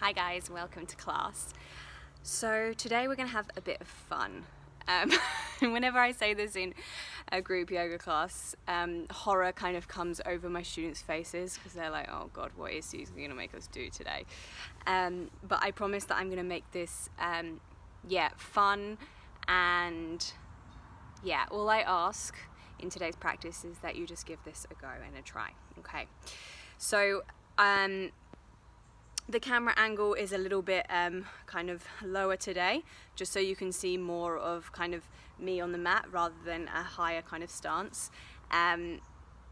Hi guys, welcome to class. So today we're going to have a bit of fun. Whenever I say this in a group yoga class, horror kind of comes over my students' faces because they're like, oh god, what is Susan going to make us do today? But I promise that I'm going to make this fun, and all I ask in today's practice is that you just give this a go and a try. Okay, so the camera angle is a little bit kind of lower today, just so you can see more of kind of me on the mat rather than a higher kind of stance. And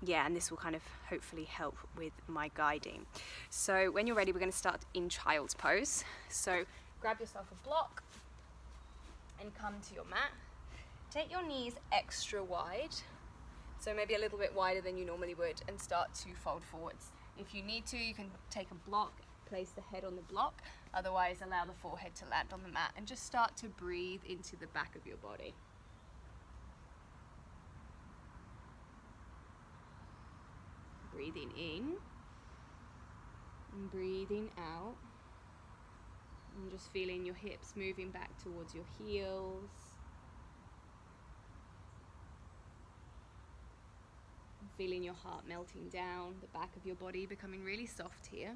this will kind of hopefully help with my guiding. So when you're ready, we're going to start in child's pose. So grab yourself a block and come to your mat. Take your knees extra wide, so maybe a little bit wider than you normally would, and start to fold forwards. If you need to, you can take a block, place the head on the block, otherwise allow the forehead to land on the mat and just start to breathe into the back of your body. Breathing in and breathing out, and just feeling your hips moving back towards your heels. Feeling your heart melting down, the back of your body becoming really soft here.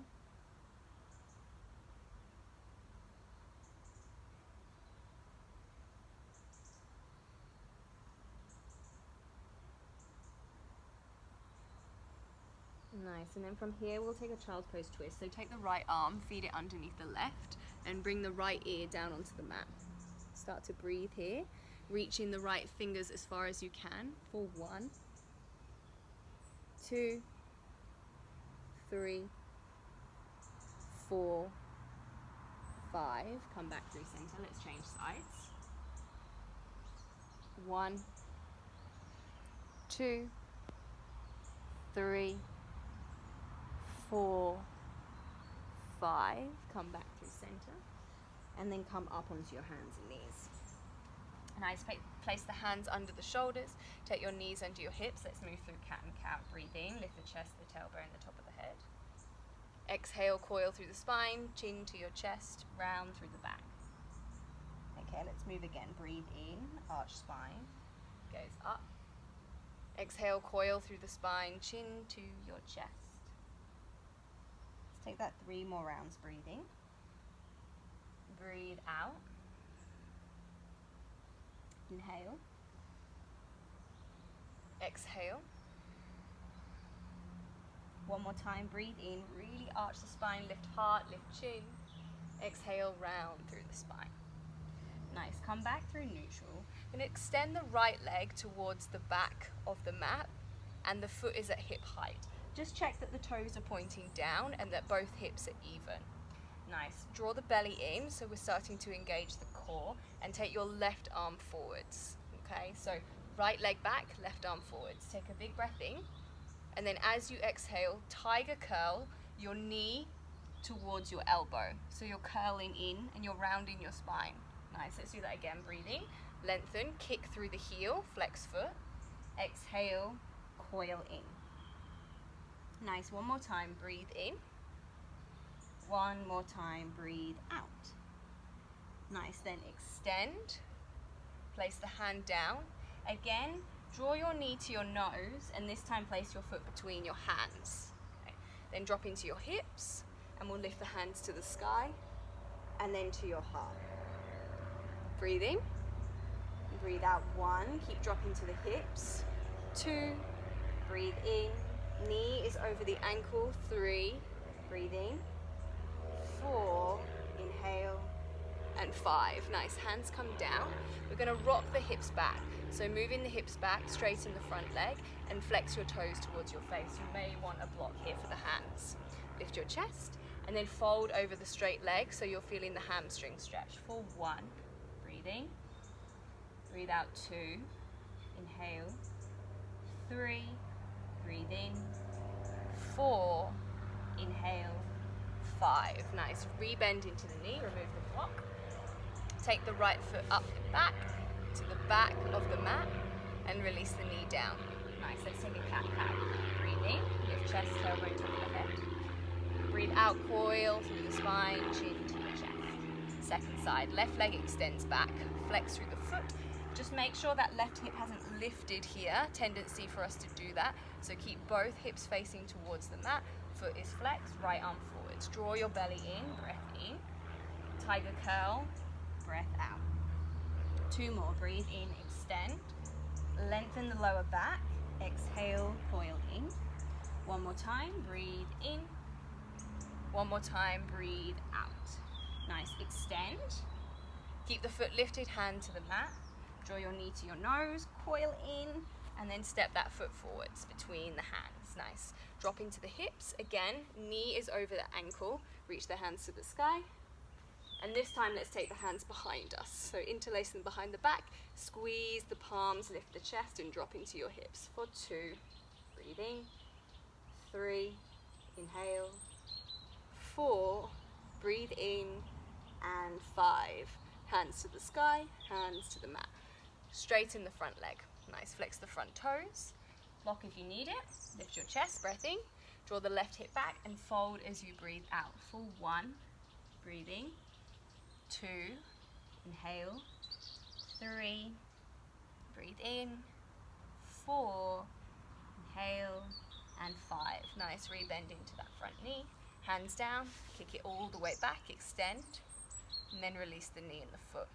Nice, and then from here we'll take a child's pose twist. So take the right arm, feed it underneath the left, and bring the right ear down onto the mat. Start to breathe here, reaching the right fingers as far as you can for 1, 2, 3, 4, 5. Come back through center. Let's change sides. 1, 2, 3, 4, 5. Come back through center, and then come up onto your hands and knees. Nice. Place the hands under the shoulders. Take your knees under your hips. Let's move through cat and cow. Breathe in, lift the chest, the tailbone, the top of the head. Exhale, coil through the spine, chin to your chest, round through the back. Okay, let's move again. Breathe in, arch spine, goes up. Exhale, coil through the spine, chin to your chest. Let's take that 3 more rounds. Breathing. Breathe out. Inhale. Exhale. One more time. Breathe in, really arch the spine, lift heart, lift chin. Exhale, round through the spine. Nice. Come back through neutral. Then extend the right leg towards the back of the mat, and the foot is at hip height. Just check that the toes are pointing down and that both hips are even. Nice. Draw the belly in, so we're starting to engage the core, and take your left arm forwards. Okay, so right leg back, left arm forwards. Take a big breath in, and then as you exhale, tiger curl your knee towards your elbow. So you're curling in and you're rounding your spine. Nice. Let's do that again. Breathing, lengthen, kick through the heel, flex foot. Exhale, coil in. Nice. One more time. Breathe in. One more time. Breathe out. Nice. Then extend. Place the hand down. Again, draw your knee to your nose, and this time place your foot between your hands. Okay. Then drop into your hips, and we'll lift the hands to the sky, and then to your heart. Breathe in. Breathe out. 1. Keep dropping to the hips. 2. Breathe in. Knee is over the ankle. 3. Breathe in. 4. Inhale. And 5. Nice. Hands come down. We're going to rock the hips back. So moving the hips back, straighten the front leg, and flex your toes towards your face. You may want a block here for the hands. Lift your chest, and then fold over the straight leg so you're feeling the hamstring stretch. For 1. Breathing. Breathe out. 2. Inhale. 3. Breathe in. 4. Inhale. 5. Nice. Rebend into the knee. Remove the block. Take the right foot up and back to the back of the mat and release the knee down. Nice. Let's take a cat-cow. Breathe in. Lift chest, tailbone, top of the head. Breathe out. Coil through the spine, chin to your chest. Second side, left leg extends back, flex through the foot. Just make sure that left hip hasn't lifted here, tendency for us to do that. So keep both hips facing towards the mat, foot is flexed, right arm forwards. Draw your belly in, breath in. Tiger curl, breath out. 2 more, breathe in, extend. Lengthen the lower back, exhale, coil in. 1 more time, breathe in. 1 more time, breathe out. Nice, extend. Keep the foot lifted, hand to the mat. Draw your knee to your nose, coil in, and then step that foot forwards between the hands. Nice. Drop into the hips. Again, knee is over the ankle. Reach the hands to the sky. And this time, let's take the hands behind us. So interlace them behind the back. Squeeze the palms, lift the chest, and drop into your hips. For 2, breathing. 3, inhale. 4, breathe in. And 5, hands to the sky, hands to the mat. Straighten the front leg. Nice, flex the front toes. Lock if you need it. Lift your chest, breath in. Draw the left hip back and fold as you breathe out. For 1, breathing. 2, inhale. 3, breathe in. 4, inhale. And 5. Nice, rebend into that front knee. Hands down, kick it all the way back, extend. And then release the knee and the foot.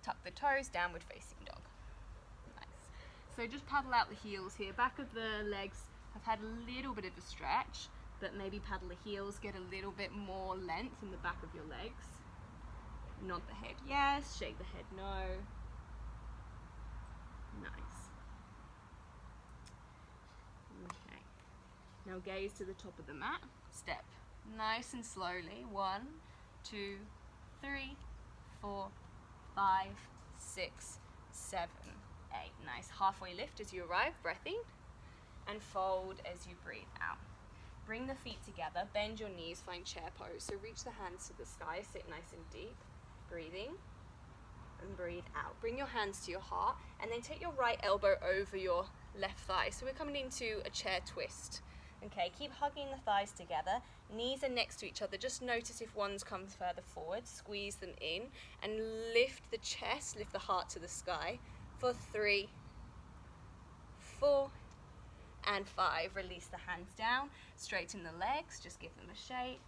Tuck the toes, downward facing dog. Nice. So just paddle out the heels here. Back of the legs have had a little bit of a stretch, but maybe paddle the heels, get a little bit more length in the back of your legs. Nod the head yes, shake the head no. Nice. Okay. Now gaze to the top of the mat. Step nice and slowly. 1, 2, 3, 4, 5, 6, 7, 8. Nice. Halfway lift as you arrive, breath in, and fold as you breathe out. Bring the feet together, bend your knees, find chair pose. So reach the hands to the sky, sit nice and deep, breathing, and breathe out. Bring your hands to your heart, and then take your right elbow over your left thigh. So we're coming into a chair twist. Okay, keep hugging the thighs together. Knees are next to each other. Just notice if one's comes further forward. Squeeze them in and lift the chest, lift the heart to the sky. For 3, 4, and 5. Release the hands down. Straighten the legs. Just give them a shake.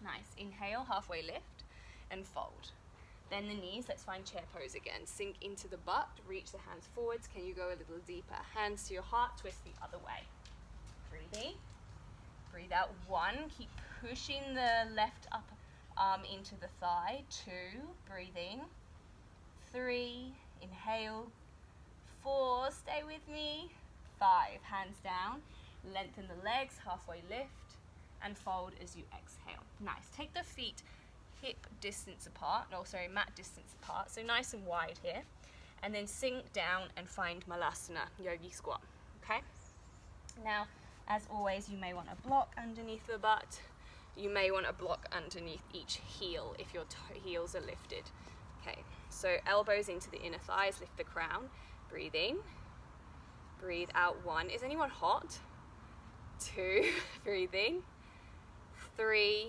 Nice. Inhale, halfway lift, and fold. Bend the knees. Let's find chair pose again. Sink into the butt. Reach the hands forwards. Can you go a little deeper? Hands to your heart. Twist the other way. Breathe in, breathe out. 1, keep pushing the left upper arm into the thigh. 2, breathe in. 3, inhale. 4, stay with me. 5, hands down. Lengthen the legs, halfway lift, and fold as you exhale. Nice. Take the feet hip distance apart, mat distance apart, so nice and wide here. And then sink down and find Malasana, yogi squat, okay? Now, as always, you may want a block underneath the butt. You may want a block underneath each heel if your heels are lifted. Okay, so elbows into the inner thighs, lift the crown. Breathe in, breathe out. 1. Is anyone hot? 2, breathe in. 3,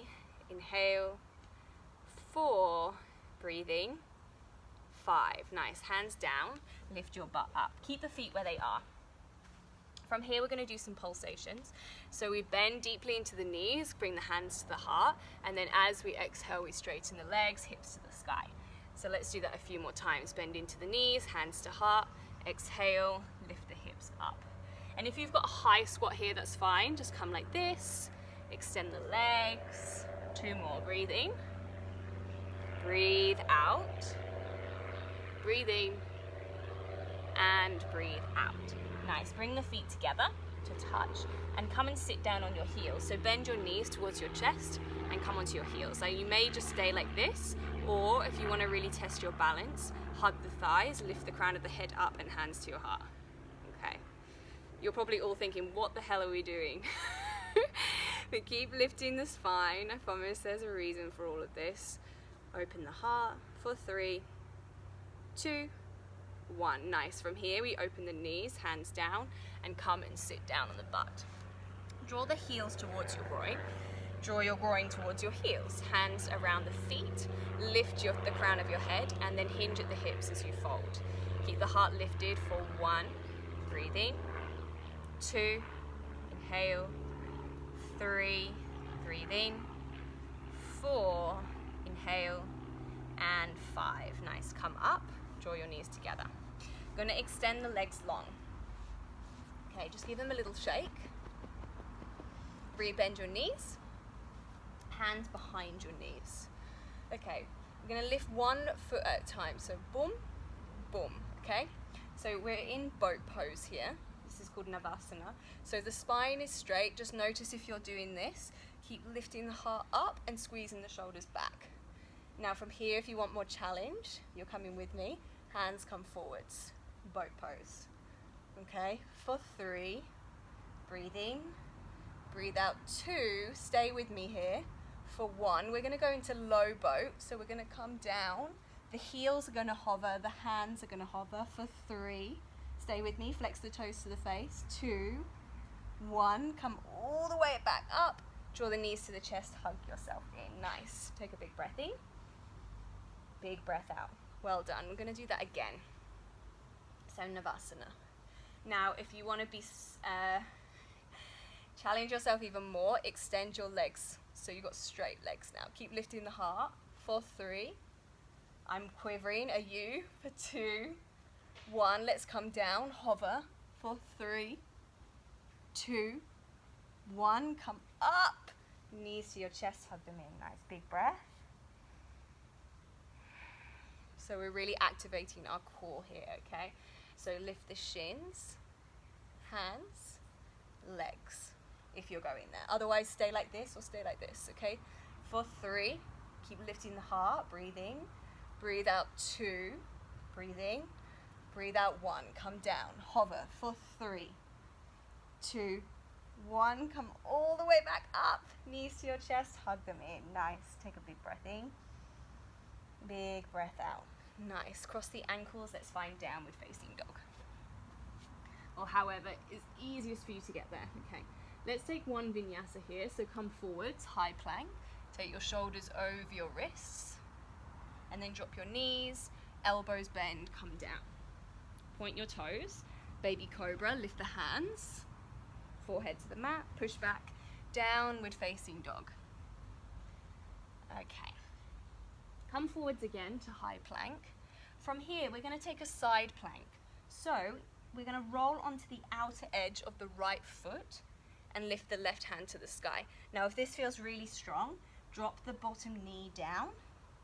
inhale. 4, breathing. 5, nice. Hands down, lift your butt up. Keep the feet where they are. From here, we're going to do some pulsations. So we bend deeply into the knees, bring the hands to the heart, and then as we exhale, we straighten the legs, hips to the sky. So let's do that a few more times. Bend into the knees, hands to heart, exhale, lift the hips up. And if you've got a high squat here, that's fine. Just come like this, extend the legs. 2 more, breathe in, breathe out, breathe in, and breathe out. Nice. Bring the feet together to touch and come and sit down on your heels. So bend your knees towards your chest and come onto your heels. So you may just stay like this, or if you want to really test your balance, hug the thighs, lift the crown of the head up and hands to your heart. Okay. You're probably all thinking, what the hell are we doing? But keep lifting the spine. I promise there's a reason for all of this. Open the heart for 3, 2, 1. Nice. From here, we open the knees, hands down, and come and sit down on the butt. Draw the heels towards your groin. Draw your groin towards your heels, hands around the feet, lift the crown of your head, and then hinge at the hips as you fold. Keep the heart lifted for 1, breathe in, 2, inhale, 3, breathe in, 4, inhale, and 5. Nice, come up, draw your knees together. Going to extend the legs long. Okay, just give them a little shake. Rebend your knees, hands behind your knees. Okay, we're going to lift 1 foot at a time, so boom, boom, okay? So we're in boat pose here. This is called Navasana. So the spine is straight. Just notice if you're doing this, keep lifting the heart up and squeezing the shoulders back. Now from here, if you want more challenge, you're coming with me. Hands come forwards, boat pose. Okay, for 3, breathe in, breathe out 2, stay with me here. For 1, we're gonna go into low boat. So we're gonna come down, the heels are gonna hover, the hands are gonna hover. For 3, stay with me, flex the toes to the face. 2, 1, come all the way back up. Draw the knees to the chest, hug yourself in. Nice. Take a big breath in. Big breath out. Well done. We're going to do that again. So Navasana. Now, if you want to be challenge yourself even more, extend your legs. So you've got straight legs now. Keep lifting the heart. For 3. I'm quivering. Are you? For 2. 1. Let's come down. Hover. For 3. 2. 1. Come up. Knees to your chest, hug them in. Nice big breath. So we're really activating our core here, okay? So lift the shins, hands, legs, if you're going there. Otherwise, stay like this or stay like this, okay? For 3, keep lifting the heart, breathing. Breathe out 2, breathing. Breathe out 1, come down, hover. For 3, 2, 1, come all the way back up. Knees to your chest, hug them in. Nice, take a big breath in. Big breath out. Nice, cross the ankles, let's find downward facing dog. Or however is easiest for you to get there, okay. Let's take 1 vinyasa here, so come forwards, high plank. Take your shoulders over your wrists. And then drop your knees, elbows bend, come down. Point your toes, baby cobra, lift the hands. Forehead to the mat, push back, downward facing dog. Okay. Come forwards again to high plank. From here, we're going to take a side plank. So we're going to roll onto the outer edge of the right foot and lift the left hand to the sky. Now, if this feels really strong, drop the bottom knee down,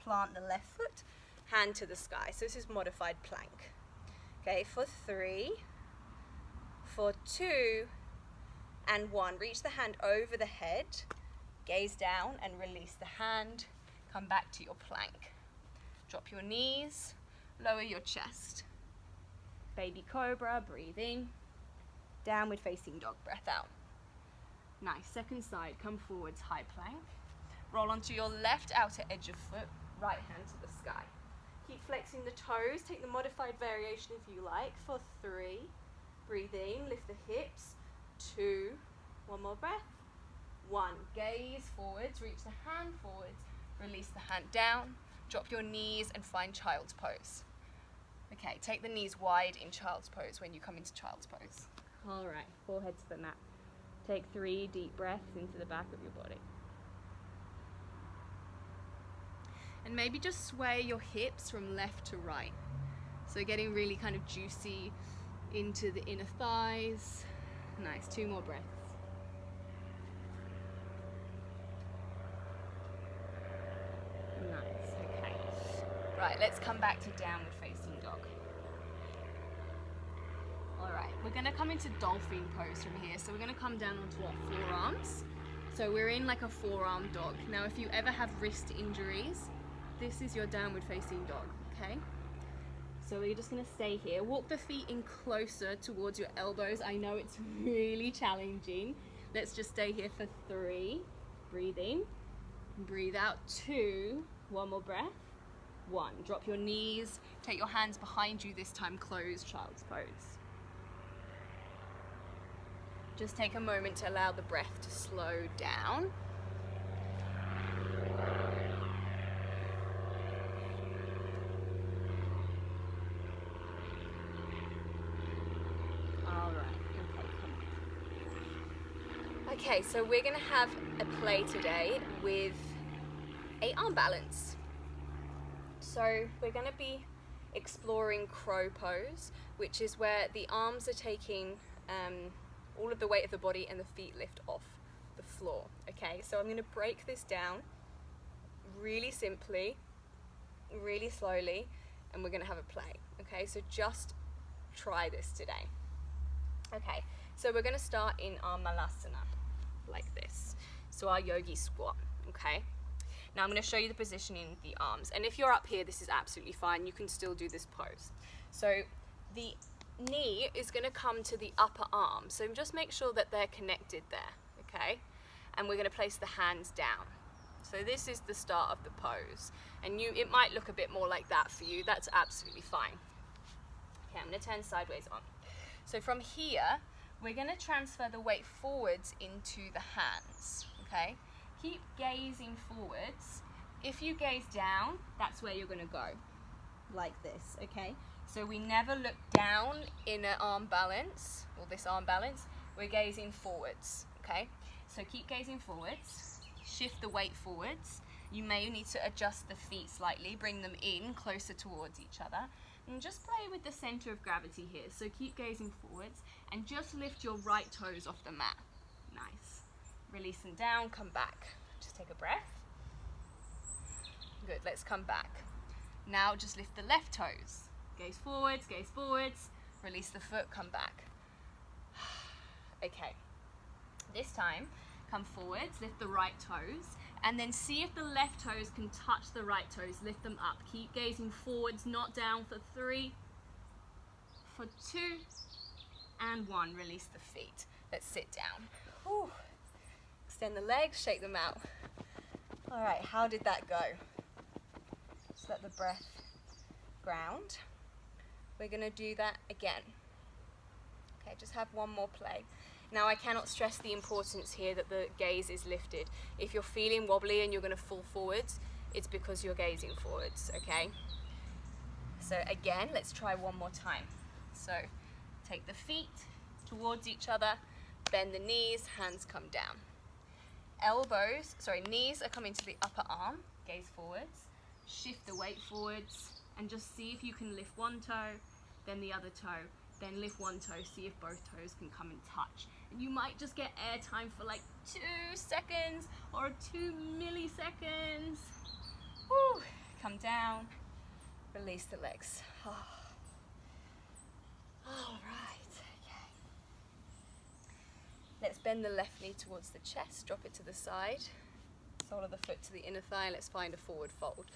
plant the left foot, hand to the sky. So this is modified plank. Okay, for 3, for 2, and 1. Reach the hand over the head, gaze down and release the hand. Come back to your plank. Drop your knees, lower your chest. Baby cobra, breathe in. Downward facing dog, breath out. Nice, second side, come forwards, high plank. Roll onto your left outer edge of foot, right hand to the sky. Keep flexing the toes, take the modified variation if you like. For 3, breathe in, lift the hips. 2, 1 more breath. 1, gaze forwards, reach the hand forwards, release the hand down, drop your knees and find child's pose. Okay, take the knees wide in child's pose when you come into child's pose. All right, forehead to the mat. Take 3 deep breaths into the back of your body. And maybe just sway your hips from left to right. So getting really kind of juicy into the inner thighs. Nice, 2 more breaths. Nice, okay. Right, let's come back to downward facing dog. All right, we're gonna come into dolphin pose from here. So we're gonna come down onto our forearms. So we're in like a forearm dog. Now, if you ever have wrist injuries, this is your downward facing dog, okay? So we're just gonna stay here. Walk the feet in closer towards your elbows. I know it's really challenging. Let's just stay here for 3. Breathe in, breathe out. 2, 1 more breath. 1, drop your knees, take your hands behind you, this time close child's pose. Just take a moment to allow the breath to slow down. Okay, so we're gonna have a play today with a arm balance. So we're gonna be exploring crow pose, which is where the arms are taking all of the weight of the body and the feet lift off the floor. Okay, so I'm gonna break this down really simply, really slowly, and we're gonna have a play. Okay, so just try this today. Okay, so we're gonna start in our malasana, like this. So our yogi squat, okay? Now I'm gonna show you the positioning of the arms. And if you're up here, this is absolutely fine. You can still do this pose. So the knee is gonna come to the upper arm. So just make sure that they're connected there, okay? And we're gonna place the hands down. So this is the start of the pose. And it might look a bit more like that for you. That's absolutely fine. Okay, I'm gonna turn sideways on. So from here, we're gonna transfer the weight forwards into the hands, okay? Keep gazing forwards. If you gaze down, that's where you're gonna go, like this, okay? So we never look down in an arm balance, or this arm balance, we're gazing forwards, okay? So keep gazing forwards, shift the weight forwards. You may need to adjust the feet slightly, bring them in closer towards each other, and just play with the center of gravity here. So keep gazing forwards, and just lift your right toes off the mat. Nice. Release them down, come back. Just take a breath. Good, let's come back. Now just lift the left toes. Gaze forwards, release the foot, come back. Okay, this time, come forwards, lift the right toes, and then see if the left toes can touch the right toes. Lift them up. Keep gazing forwards, not down, for 3, for 2, and 1. Release the feet. Let's sit down. Whew. Extend the legs, shake them out. All right, how did that go? Just let the breath ground. We're gonna do that again. Okay, just have one more play. Now I cannot stress the importance here that the gaze is lifted. If you're feeling wobbly and you're gonna fall forwards, it's because you're gazing forwards, okay? So again, let's try one more time. So take the feet towards each other, bend the knees, hands come down. Knees are coming to the upper arm, gaze forwards, shift the weight forwards, and just see if you can lift one toe, then the other toe, then lift one toe, see if both toes can come and touch. And you might just get air time for like 2 seconds or 2 milliseconds. Woo. Come down, release the legs. Oh. All right, okay. Let's bend the left knee towards the chest, drop it to the side. Sole of the foot to the inner thigh, let's find a forward fold.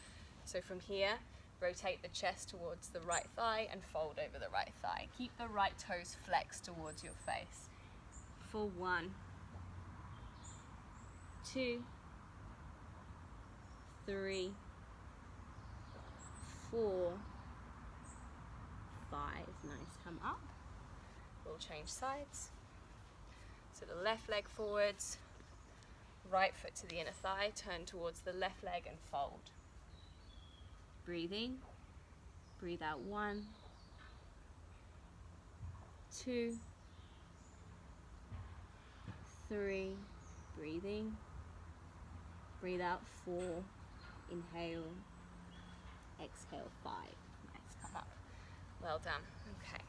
So from here, rotate the chest towards the right thigh and fold over the right thigh. Keep the right toes flexed towards your face. For 1, 2, 3, 4, 5. Nice, come up. We'll change sides. So the left leg forwards, right foot to the inner thigh, turn towards the left leg and fold. Breathe in, breathe out. 1, 2, 3, breathe in, breathe out. 4, inhale, exhale. 5. Nice, come up. Well done, okay.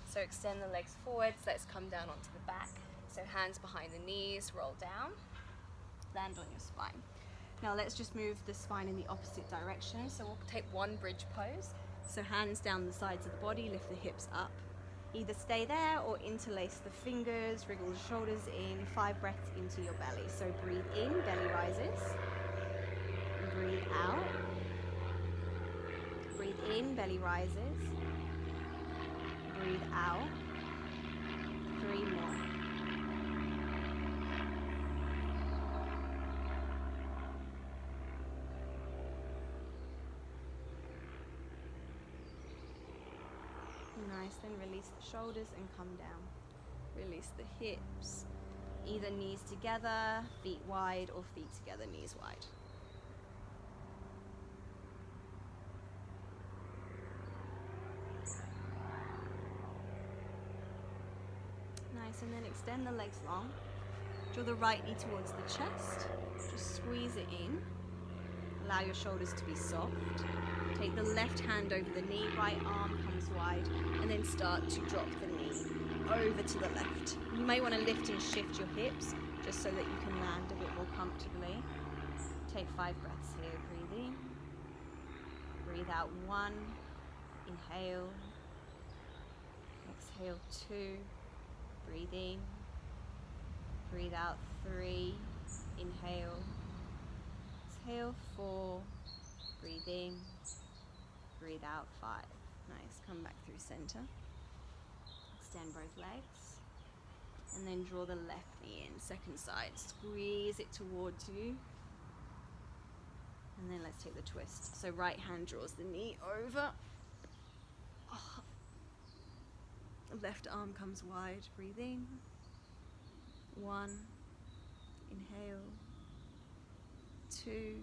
So extend the legs forwards, let's come down onto the back. So hands behind the knees, roll down, land on your spine. Now let's just move the spine in the opposite direction. So we'll take one bridge pose. So hands down the sides of the body, lift the hips up. Either stay there or interlace the fingers, wriggle the shoulders in. 5 breaths into your belly. So breathe in, belly rises. Breathe out. Breathe in, belly rises. Breathe out. 3 more. Nice, then release the shoulders and come down. Release the hips. Either knees together, feet wide, or feet together, knees wide. Nice, and then extend the legs long. Draw the right knee towards the chest. Just squeeze it in. Allow your shoulders to be soft. Take the left hand over the knee, right arm comes wide, and then start to drop the knee over to the left. You may want to lift and shift your hips just so that you can land a bit more comfortably. Take 5 breaths here. Breathe in. Breathe out 1. Inhale. Exhale 2. Breathe in. Breathe out 3. Inhale. Exhale 4. Breathe in. Breathe out 5. Nice. Come back through center. Extend both legs. And then draw the left knee in. Second side. Squeeze it towards you. And then let's take the twist. So right hand draws the knee over. Left arm comes wide. Breathe in. 1. Inhale. 2.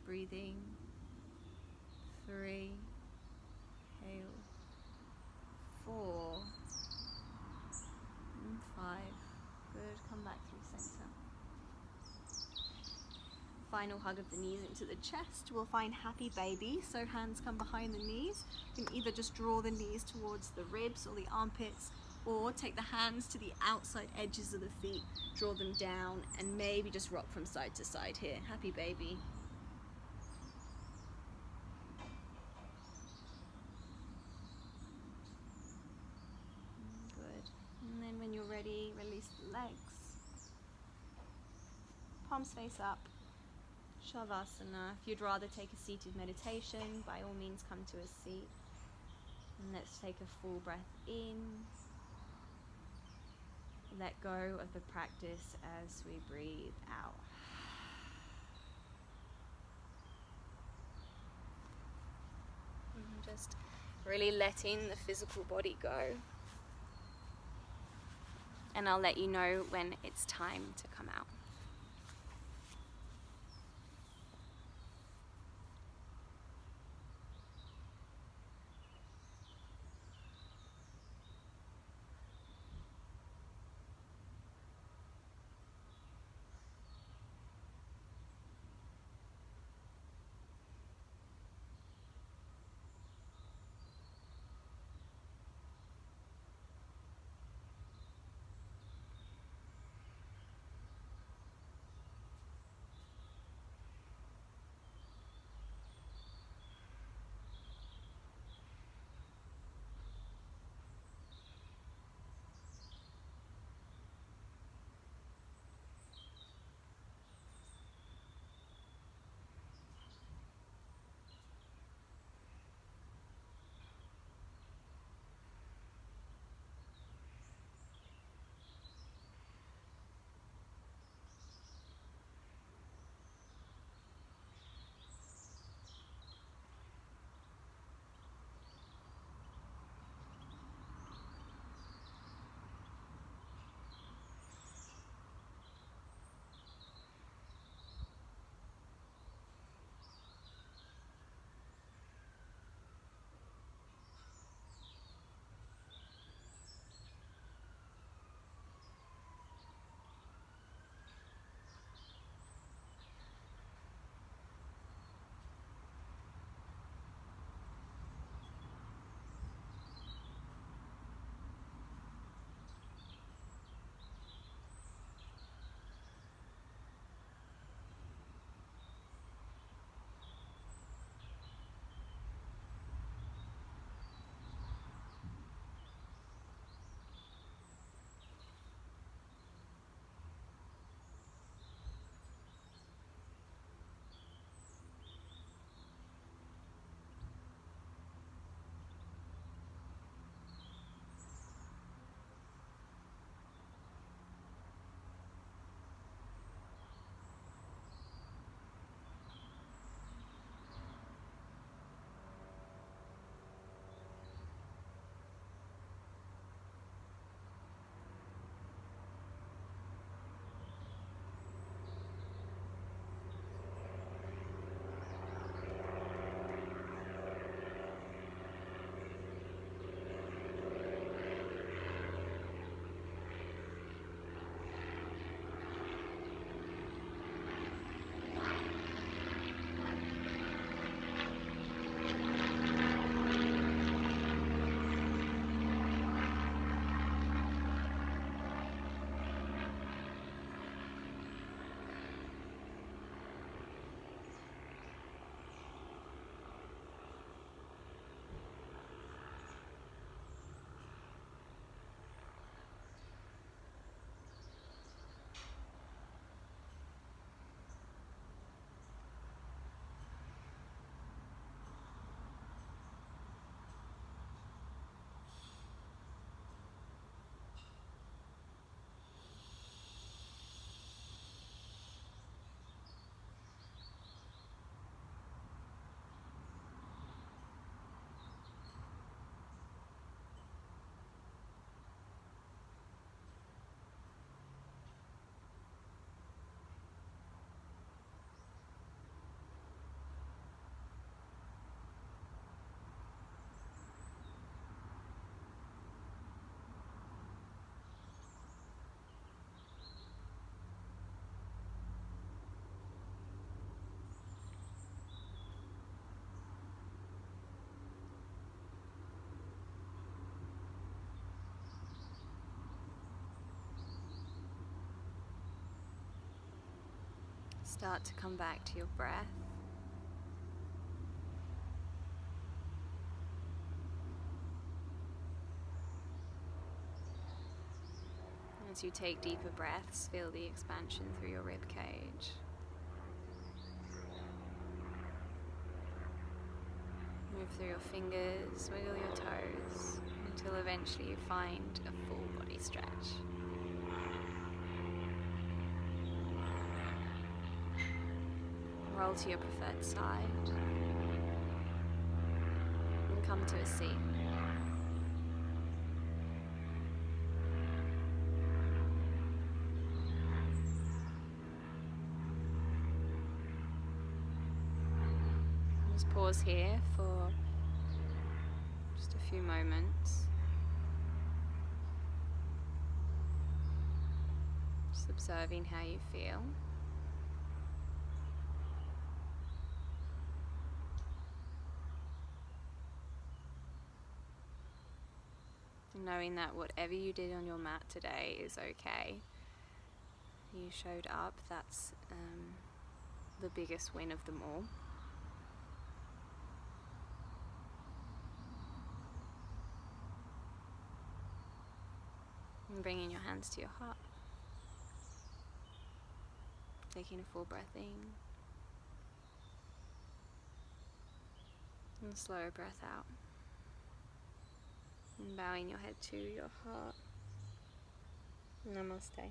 Breathe in. 3. Inhale. 4. And 5. Good. Come back through center. Final hug of the knees into the chest. We'll find happy baby. So hands come behind the knees. You can either just draw the knees towards the ribs or the armpits, or take the hands to the outside edges of the feet, draw them down, and maybe just rock from side to side here. Happy baby. Good. And then when you're ready, release the legs. Palms face up. Shavasana. If you'd rather take a seated meditation, by all means come to a seat. And let's take a full breath in. Let go of the practice as we breathe out. And just really letting the physical body go. And I'll let you know when it's time to come out. Start to come back to your breath. As you take deeper breaths, feel the expansion through your rib cage. Move through your fingers, wiggle your toes, until eventually you find a full body stretch. Roll to your preferred side and come to a seat. Just pause here for just a few moments. Just observing how you feel. And knowing that whatever you did on your mat today is okay. You showed up, that's the biggest win of them all. And bringing your hands to your heart. Taking a full breath in. And a slow breath out. And bowing your head to your heart. Namaste.